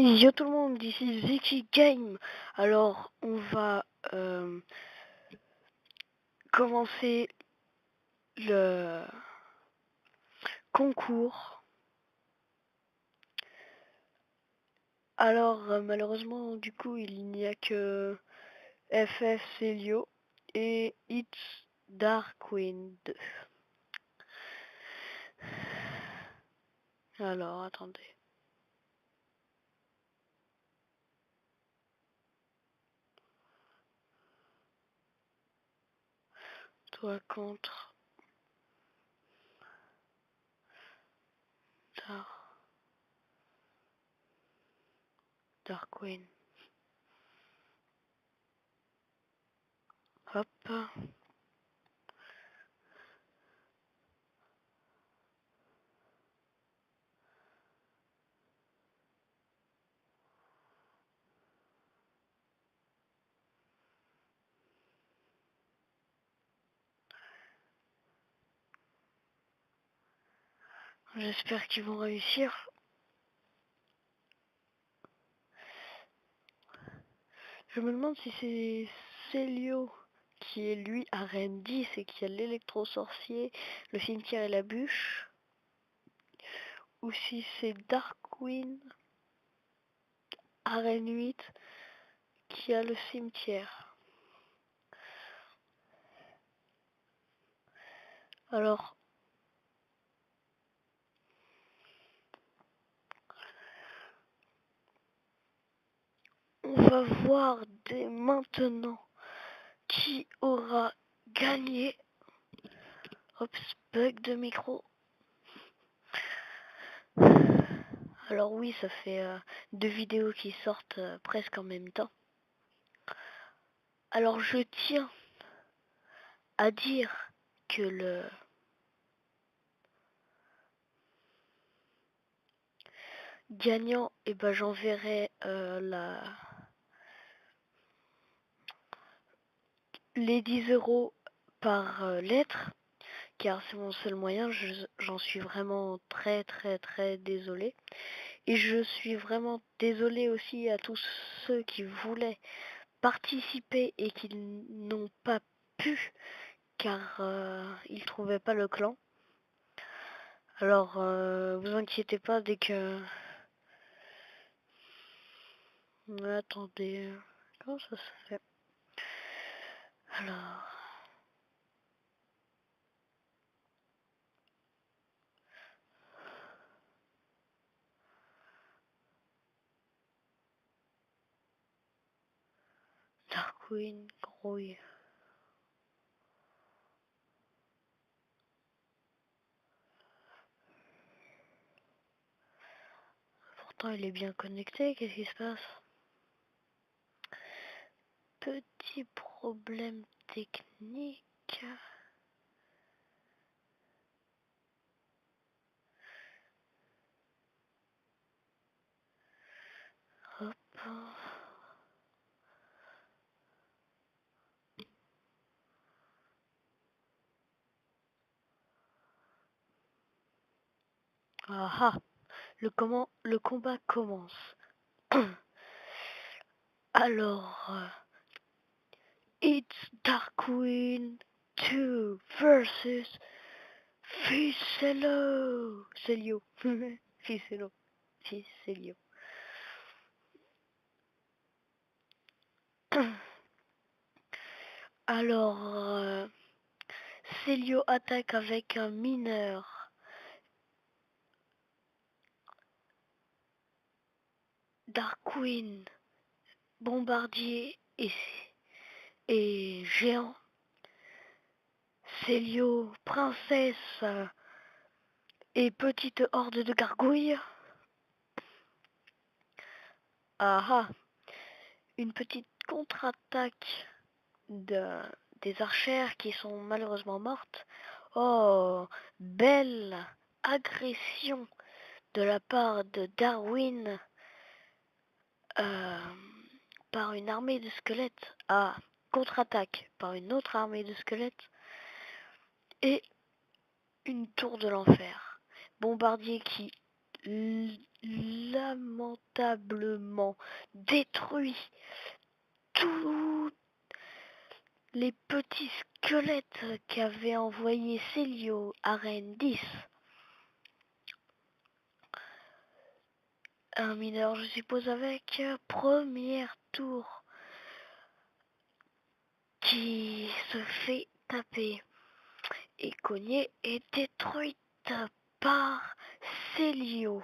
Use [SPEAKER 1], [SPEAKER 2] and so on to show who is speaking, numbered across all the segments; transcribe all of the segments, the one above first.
[SPEAKER 1] Yo tout le monde, ici Ziki Game. Alors on va commencer le concours. Alors malheureusement du coup il n'y a que FF Celio et It's Darkwing 2. Alors attendez. Toi contre Darkwing. Hop. J'espère qu'ils vont réussir. Je me demande si c'est Celio qui est lui arène 10 et qui a l'électro-sorcier, le cimetière et la bûche, ou si c'est Darkwing arène 8 qui a le cimetière. Alors, on va voir dès maintenant qui aura gagné. Oups, bug de micro. Alors oui, ça fait 2 vidéos qui sortent presque en même temps. Alors je tiens à dire que le gagnant, et ben j'enverrai les 10 euros par lettre, car c'est mon seul moyen. J'en suis vraiment très désolé. Et je suis vraiment désolé aussi à tous ceux qui voulaient participer et qui n'ont pas pu, car ils trouvaient pas le clan. Alors vous inquiétez pas, dès que... Attendez, comment ça se fait? Alors... Darkwing, grouille. Pourtant il est bien connecté, qu'est-ce qui se passe? Petit problème technique. Hop. Ah ah, le combat commence. Alors, it's Darkwing 2 versus Ficello. Celio. Ficello. Ficelio. Alors, Celio attaque avec un mineur. Darkwing, bombardier et géant. Celio, princesse et petite horde de gargouilles. Ah ah, une petite contre-attaque des archères qui sont malheureusement mortes. Oh, belle agression de la part de Darwin par une armée de squelettes. Ah, contre-attaque par une autre armée de squelettes. Et une tour de l'enfer. Bombardier qui lamentablement détruit tous les petits squelettes qu'avait envoyé Célio à Rennes 10. Un mineur, je suppose, avec première tour qui se fait taper et cogner et détruite par Célio.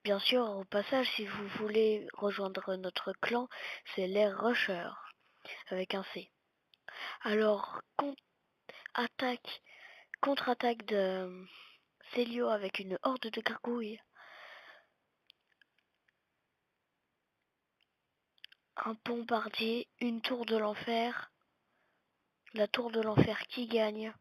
[SPEAKER 1] Bien sûr, au passage, si vous voulez rejoindre notre clan, c'est les Rushers, avec un C. Alors, contre-attaque de Célio avec une horde de gargouilles. Un bombardier, une tour de l'enfer. La tour de l'enfer qui gagne.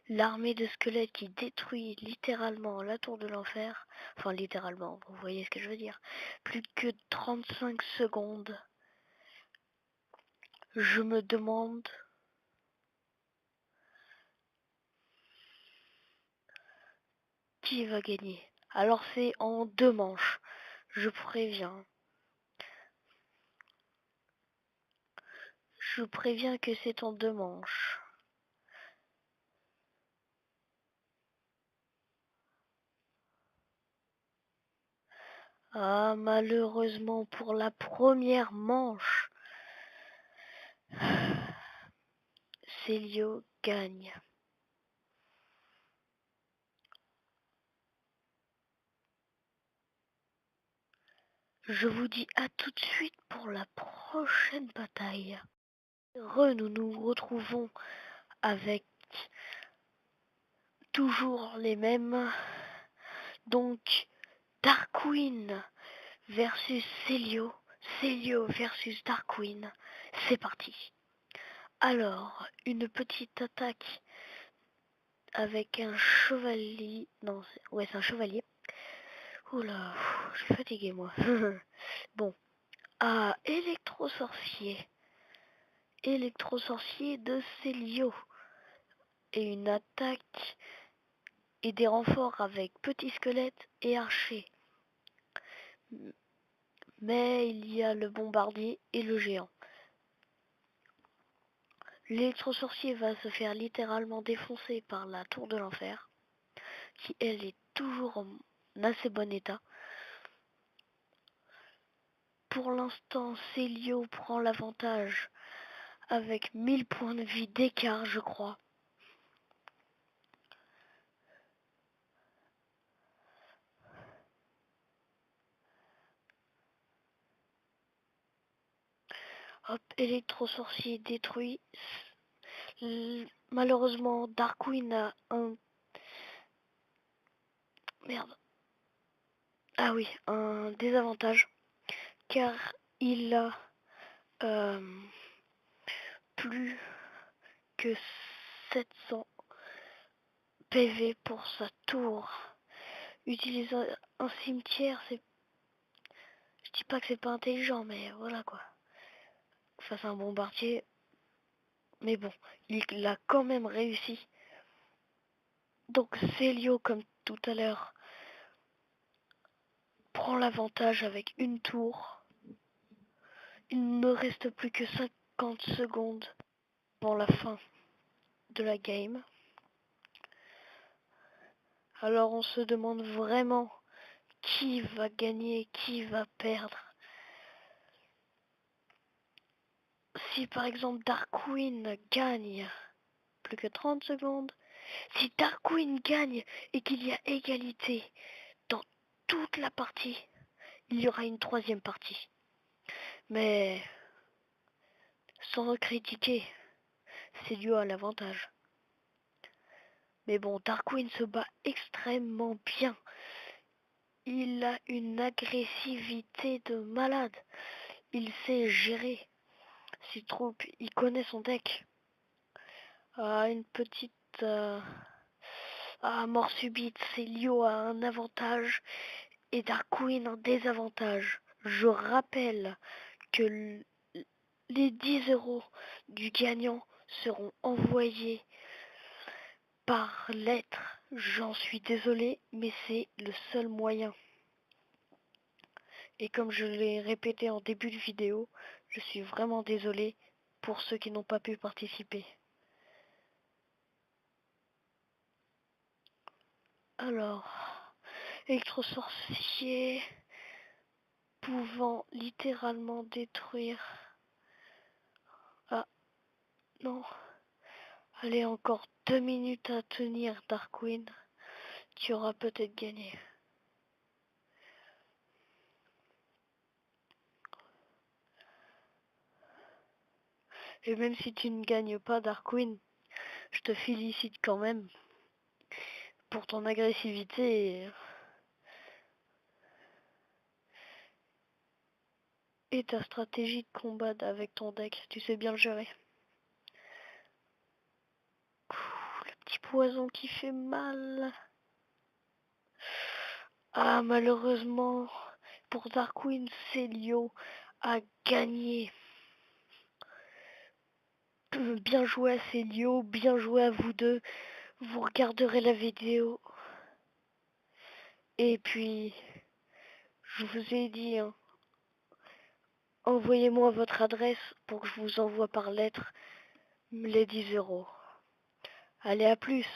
[SPEAKER 1] L'armée de squelettes qui détruit littéralement la tour de l'enfer. Enfin, littéralement, vous voyez ce que je veux dire. Plus que 35 secondes. Je me demande qui va gagner. Alors c'est en 2 manches. Je préviens. Je préviens que c'est en 2 manches. Ah, malheureusement pour la première manche, Célio gagne. Je vous dis à tout de suite pour la prochaine bataille. Nous nous retrouvons avec toujours les mêmes. Donc, Darkwing versus Célio. Célio versus Darkwing. C'est parti. Alors, une petite attaque avec un chevalier. Non, ouais, c'est un chevalier. Oula, je suis fatigué moi. Bon, à électro-sorcier. Électro-sorcier de Célio. Et une attaque et des renforts avec petits squelettes et archers. Mais il y a le bombardier et le géant. L'électro-sorcier va se faire littéralement défoncer par la tour de l'enfer, qui elle est toujours en assez bon état. Pour l'instant, Célio prend l'avantage avec 1000 points de vie d'écart, je crois. Hop, électro-sorcier détruit. Malheureusement, Darkwing a un... Merde. Ah oui, un désavantage. Car il a plus que 700 PV pour sa tour. Utiliser un cimetière, c'est... Je dis pas que c'est pas intelligent, mais voilà quoi. Face à un bombardier. Mais bon, il a quand même réussi. Donc Célio, comme tout à l'heure, prend l'avantage avec une tour. Il ne reste plus que 50 secondes avant la fin de la game. Alors on se demande vraiment qui va gagner, qui va perdre. Si par exemple Darkwing gagne, plus que 30 secondes. Si Darkwing gagne et qu'il y a égalité dans toute la partie, il y aura une 3e partie. Mais sans critiquer, Célio a l'avantage. Mais bon, Darkwing se bat extrêmement bien. Il a une agressivité de malade. Il sait gérer ses troupes. Il connaît son deck. Une petite mort subite. Célio a un avantage et Darkwing un désavantage. Je rappelle que les 10 euros du gagnant seront envoyés par lettre J'en suis désolé, mais c'est le seul moyen. Et comme je l'ai répété en début de vidéo, je suis vraiment désolé pour ceux qui n'ont pas pu participer. Alors, électrosorcier pouvant littéralement détruire... Ah, non. Allez, encore 2 minutes à tenir, Darkwing. Tu auras peut-être gagné. Et même si tu ne gagnes pas, Darkwing, je te félicite quand même pour ton agressivité et ta stratégie de combat avec ton deck. Tu sais bien le gérer. Le petit poison qui fait mal. Ah, malheureusement, pour Darkwing, Célio a gagné. Bien joué à Célio, bien joué à vous deux. Vous regarderez la vidéo. Et puis, je vous ai dit, hein, envoyez-moi votre adresse pour que je vous envoie par lettre les 10 euros. Allez, à plus.